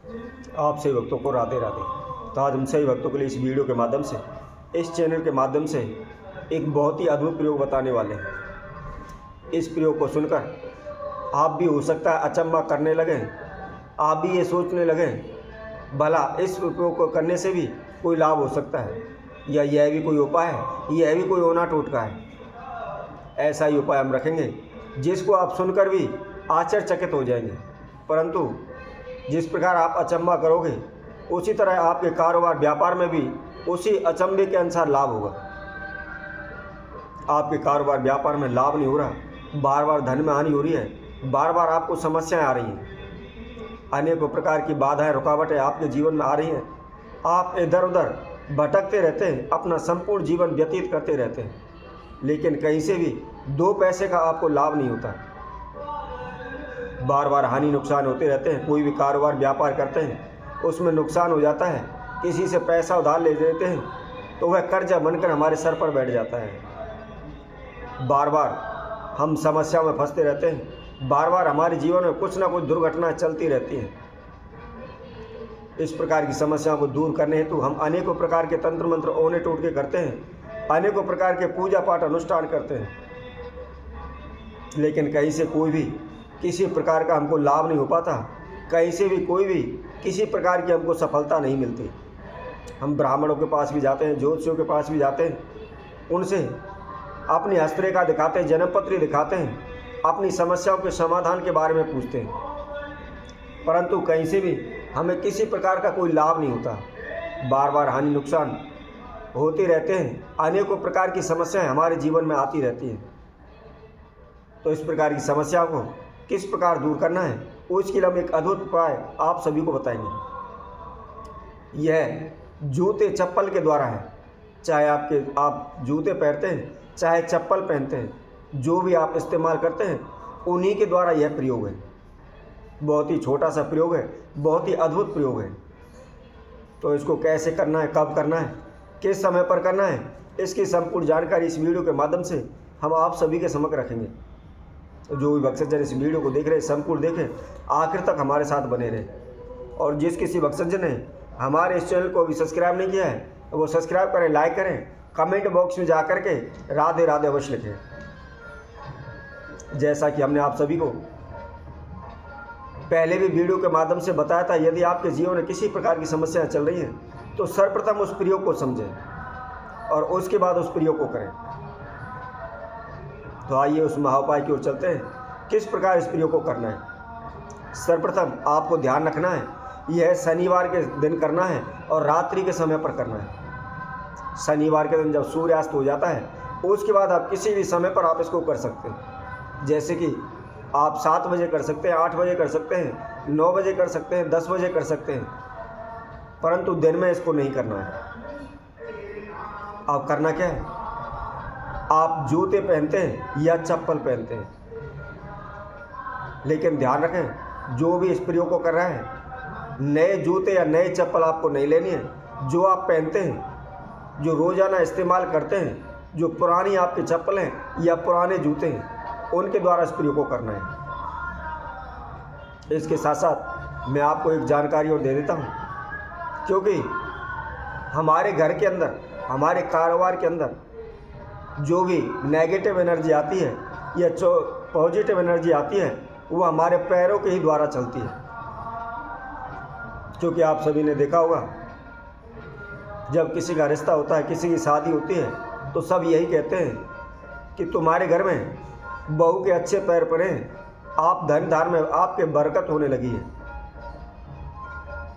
आप सभी भक्तों को राधे राधे। तो आज हम सभी भक्तों के लिए इस वीडियो के माध्यम से, इस चैनल के माध्यम से एक बहुत ही अद्भुत प्रयोग बताने वाले हैं। इस प्रयोग को सुनकर आप भी हो सकता है अचंभा करने लगें, आप भी ये सोचने लगें भला इस प्रयोग को करने से भी कोई लाभ हो सकता है, या यह भी कोई उपाय है, यह भी कोई ओना टोटका है। ऐसा ही उपाय हम रखेंगे जिसको आप सुनकर भी आश्चर्यचकित हो जाएंगे, परंतु जिस प्रकार आप अचंभा करोगे उसी तरह आपके कारोबार व्यापार में भी उसी अचंभे के अनुसार लाभ होगा। आपके कारोबार व्यापार में लाभ नहीं हो रहा, बार बार धन में हानि हो रही है, बार बार आपको समस्याएं आ रही हैं, अनेकों प्रकार की बाधाएं रुकावटें आपके जीवन में आ रही हैं, आप इधर उधर भटकते रहते हैं, अपना संपूर्ण जीवन व्यतीत करते रहते हैं, लेकिन कहीं से भी 2 पैसे का आपको लाभ नहीं होता। बार बार हानि नुकसान होते रहते हैं। कोई भी कारोबार व्यापार करते हैं उसमें नुकसान हो जाता है, किसी से पैसा उधार ले लेते हैं तो वह कर्जा बनकर हमारे सर पर बैठ जाता है। बार बार हम समस्या में फंसते रहते हैं, बार बार हमारे जीवन में कुछ ना कुछ दुर्घटनाएं चलती रहती हैं। इस प्रकार की समस्याओं को दूर करने हेतु हम अनेकों प्रकार के तंत्र मंत्र ओने टोटके करते हैं, अनेकों प्रकार के पूजा पाठ अनुष्ठान करते हैं, लेकिन कहीं से कोई भी किसी प्रकार का हमको लाभ नहीं हो पाता, कहीं से भी कोई भी किसी प्रकार की हमको सफलता नहीं मिलती। हम ब्राह्मणों के पास भी जाते हैं, ज्योतिषियों के पास भी जाते हैं, उनसे अपनी हस्तरेखा दिखाते हैं, जन्मपत्री दिखाते हैं, अपनी समस्याओं के समाधान के बारे में पूछते हैं, परंतु कहीं से भी हमें किसी प्रकार का कोई लाभ नहीं होता। बार बार हानि नुकसान होते रहते हैं, अनेकों प्रकार की समस्याएं हमारे जीवन में आती रहती हैं। तो इस प्रकार की समस्याओं को किस प्रकार दूर करना है, उसके लिए हम एक अद्भुत उपाय आप सभी को बताएंगे। यह जूते चप्पल के द्वारा है। चाहे आप जूते पहनते हैं, चाहे चप्पल पहनते हैं, जो भी आप इस्तेमाल करते हैं उन्हीं के द्वारा यह प्रयोग है। बहुत ही छोटा सा प्रयोग है, बहुत ही अद्भुत प्रयोग है। तो इसको कैसे करना है, कब करना है, किस समय पर करना है, इसकी संपूर्ण जानकारी इस वीडियो के माध्यम से हम आप सभी के समक्ष रखेंगे। तो जो भी भक्तजन इस वीडियो को देख रहे हैं संपूर्ण देखें, आखिर तक हमारे साथ बने रहें। और जिस किसी भक्तजन ने हमारे इस चैनल को अभी सब्सक्राइब नहीं किया है वो सब्सक्राइब करें, लाइक करें, कमेंट बॉक्स में जा कर के राधे राधे अवश्य लिखें। जैसा कि हमने आप सभी को पहले भी वीडियो के माध्यम से बताया था, यदि आपके जीवन में किसी प्रकार की समस्याएं चल रही हैं तो सर्वप्रथम उस प्रयोग को समझें और उसके बाद उस प्रयोग को करें। तो आइए उस महाउपाय की ओर चलते हैं, किस प्रकार इस प्रयोग को करना है। सर्वप्रथम आपको ध्यान रखना है, यह शनिवार के दिन करना है और रात्रि के समय पर करना है। शनिवार के दिन जब सूर्यास्त हो जाता है उसके बाद आप किसी भी समय पर आप इसको कर सकते हैं। जैसे कि आप 7 बजे कर सकते हैं, 8 बजे कर सकते हैं, 9 बजे कर सकते हैं, 10 बजे कर सकते हैं, परंतु दिन में इसको नहीं करना है। आप करना क्या है, आप जूते पहनते हैं या चप्पल पहनते हैं, लेकिन ध्यान रखें जो भी इस प्रयोग को कर रहा है नए जूते या नए चप्पल आपको नहीं लेनी है। जो आप पहनते हैं, जो रोज़ाना इस्तेमाल करते हैं, जो पुरानी आपकी चप्पल हैं या पुराने जूते हैं, उनके द्वारा इस प्रयोग को करना है। इसके साथ साथ मैं आपको एक जानकारी और दे देता हूँ, क्योंकि हमारे घर के अंदर, हमारे कारोबार के अंदर जो भी नेगेटिव एनर्जी आती है या जो पॉजिटिव एनर्जी आती है वो हमारे पैरों के ही द्वारा चलती है। क्योंकि आप सभी ने देखा होगा जब किसी का रिश्ता होता है, किसी की शादी होती है, तो सब यही कहते हैं कि तुम्हारे घर में बहू के अच्छे पैर पड़े, आप धन धार में आपके बरकत होने लगी है।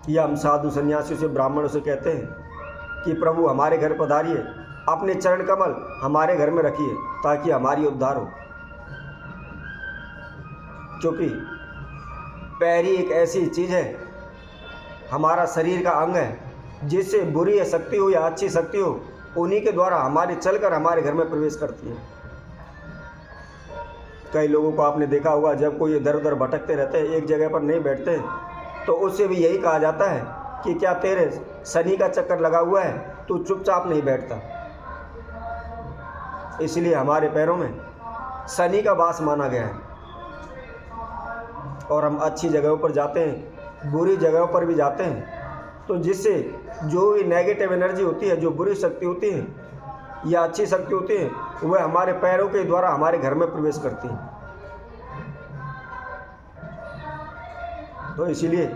या हम साधु सन्यासियों से, ब्राह्मणों से कहते हैं कि प्रभु हमारे घर पधारिए, अपने चरण कमल हमारे घर में रखिए ताकि हमारी उद्धार हो। क्योंकि पैर ही एक ऐसी चीज़ है, हमारा शरीर का अंग है, जिससे बुरी शक्ति हो या अच्छी शक्ति हो उन्हीं के द्वारा हमारे चलकर हमारे घर में प्रवेश करती है। कई लोगों को आपने देखा होगा जब कोई इधर उधर भटकते रहते हैं, एक जगह पर नहीं बैठते हैं, तो उससे भी यही कहा जाता है कि क्या तेरे शनि का चक्कर लगा हुआ है, तू चुपचाप नहीं बैठता। इसलिए हमारे पैरों में शनि का वास माना गया है और हम अच्छी जगहों पर जाते हैं, बुरी जगहों पर भी जाते हैं, तो जिससे जो भी नेगेटिव एनर्जी होती है, जो बुरी शक्ति होती है या अच्छी शक्ति होती है, वह हमारे पैरों के द्वारा हमारे घर में प्रवेश करती है। तो इसीलिए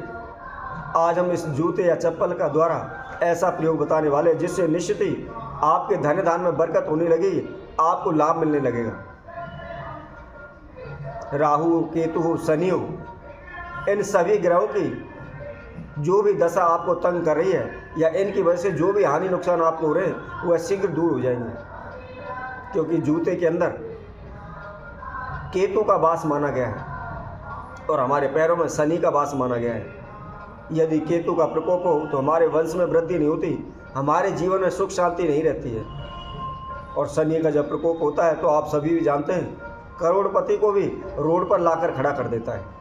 आज हम इस जूते या चप्पल का द्वारा ऐसा प्रयोग बताने वाले हैं जिससे निश्चित ही आपके धन धान में बरकत होने लगेगी, आपको लाभ मिलने लगेगा। राहु, केतु, शनि, इन सभी ग्रहों की जो भी दशा आपको तंग कर रही है या इनकी वजह से जो भी हानि नुकसान आपको हो रहे हैं वह शीघ्र दूर हो जाएंगे, क्योंकि जूते के अंदर केतु का वास माना गया है और हमारे पैरों में शनि का वास माना गया है। यदि केतु का प्रकोप हो तो हमारे वंश में वृद्धि नहीं होती, हमारे जीवन में सुख शांति नहीं रहती है। और शनि का जब प्रकोप होता है तो आप सभी भी जानते हैं, करोड़पति को भी रोड पर लाकर खड़ा कर देता है।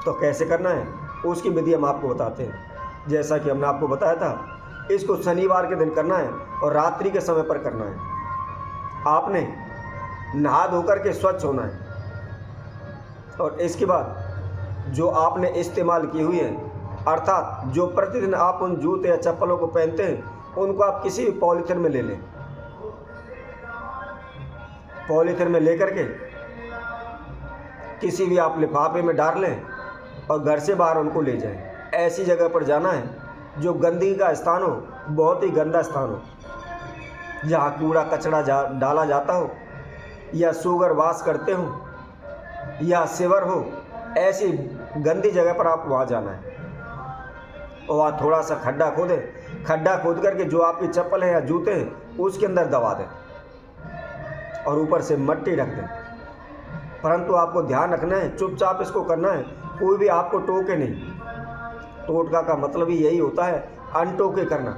तो कैसे करना है उसकी विधि हम आपको बताते हैं। जैसा कि हमने आपको बताया था, इसको शनिवार के दिन करना है और रात्रि के समय पर करना है। आपने नहा धोकर के स्वच्छ होना है और इसके बाद जो आपने इस्तेमाल की हुई है, अर्थात जो प्रतिदिन आप उन जूते या चप्पलों को पहनते हैं, उनको आप किसी भी पॉलीथिन में ले लें। पॉलीथिन में लेकर के किसी भी आप लिफाफे में डाल लें और घर से बाहर उनको ले जाएं। ऐसी जगह पर जाना है जो गंदगी का स्थान हो, बहुत ही गंदा स्थान हो, जहाँ कूड़ा कचरा डाला जाता हो या सूगर वास करते हो या सिवर हो, ऐसी गंदी जगह पर आप वहाँ जाना है और वहाँ थोड़ा सा खड्डा खोदें। खड्डा खोद करके जो आपकी चप्पल है या जूते हैं उसके अंदर दबा दें और ऊपर से मिट्टी रख दें। परंतु आपको ध्यान रखना है, चुपचाप इसको करना है, कोई भी आपको टोके नहीं। टोटका का मतलब ही यही होता है, अनटोके करना।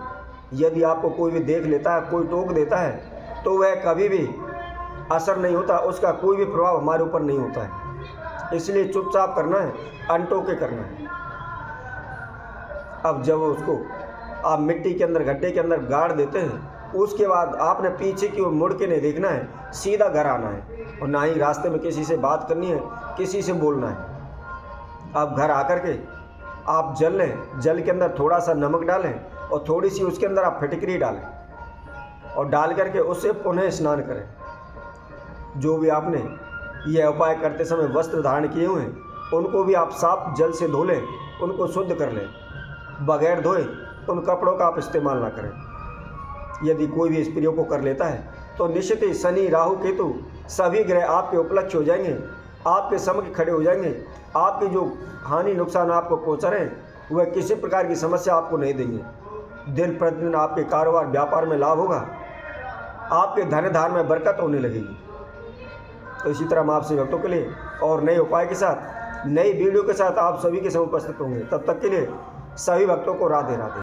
यदि आपको कोई भी देख लेता है, कोई टोक देता है, तो वह कभी भी असर नहीं होता, उसका कोई भी प्रभाव हमारे ऊपर नहीं होता है। इसलिए चुपचाप करना है, अनटोके करना है। अब जब उसको आप मिट्टी के अंदर, गड्ढे के अंदर गाड़ देते हैं, उसके बाद आपने पीछे की ओर मुड़ के नहीं देखना है, सीधा घर आना है और ना ही रास्ते में किसी से बात करनी है, किसी से बोलना है। आप घर आकर के आप जल लें, जल के अंदर थोड़ा सा नमक डालें और थोड़ी सी उसके अंदर आप फिटकरी डालें और डाल करके उससे पुनः स्नान करें। जो भी आपने यह उपाय करते समय वस्त्र धारण किए हुए हैं उनको भी आप साफ जल से धो लें, उनको शुद्ध कर लें। बगैर धोए उन कपड़ों का आप इस्तेमाल ना करें। यदि कोई भी इस प्रयोग को कर लेता है तो निश्चित ही शनि, राहु, केतु सभी ग्रह आपके उपलक्ष्य हो जाएंगे, आपके समक्ष खड़े हो जाएंगे। आपकी जो हानि नुकसान आपको पहुँचा रहे हैं वह किसी प्रकार की समस्या आपको नहीं देंगे। दिन प्रतिदिन आपके कारोबार व्यापार में लाभ होगा, आपके धन धान में बरकत होने लगेगी। तो इसी तरह हम आपसे भक्तों के लिए और नए उपाय के साथ, नई वीडियो के साथ आप सभी के साथ उपस्थित होंगे। तब तक के लिए सभी भक्तों को राधे राधे।